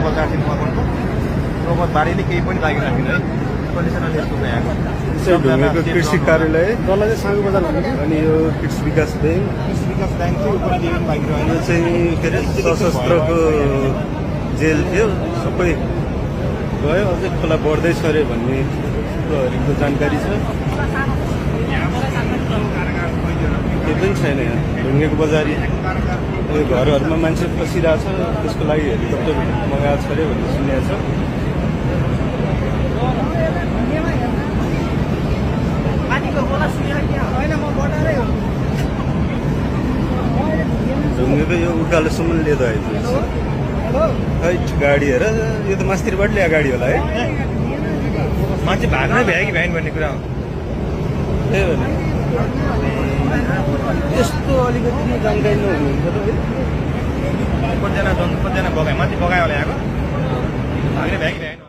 बजारदेखि मकनको रोबोट बारीले केही पनि लागिराखेन है कन्डिसनल यस्तो भइआएको ढुङ्गेको कृषि कार्यालय तल चाहिँ साङ्गो बजार भन्ने अनि यो कृषि विकास ब्याङ्क कृषि विकास ब्याङ्क थियो यो पनि डेबिट बाइक यो चाहिँ के अरे सशस्त्रको जेल थियो सबै गयो अझै खोला बढ्दैछ अरे भन्ने प्रहरीको जानकारी छ त्यो पनि छैन यहाँ ढुङ्गेको बजारी यो घरहरूमा मान्छे फसिरहेछ त्यसको लागि हेलिकप्टर मगाएको छ अरे भन्ने सुनेको छ ढुङ्गेको यो उकालोसम्म लिएर आइपुग्छ है गाडी हेर यो त मास्तिरबाट ल्याएको गाडी होला है मान्छे भाग्नै भ्यायो कि भ्याइन भन्ने कुरा हो त्यही हो नि यस्तो अलिकति जानकारी नहुनुहुन्छ त कतिजना बगायो माथि बगायो होला यहाँको भाग्ने भ्यायो कि भ्याएन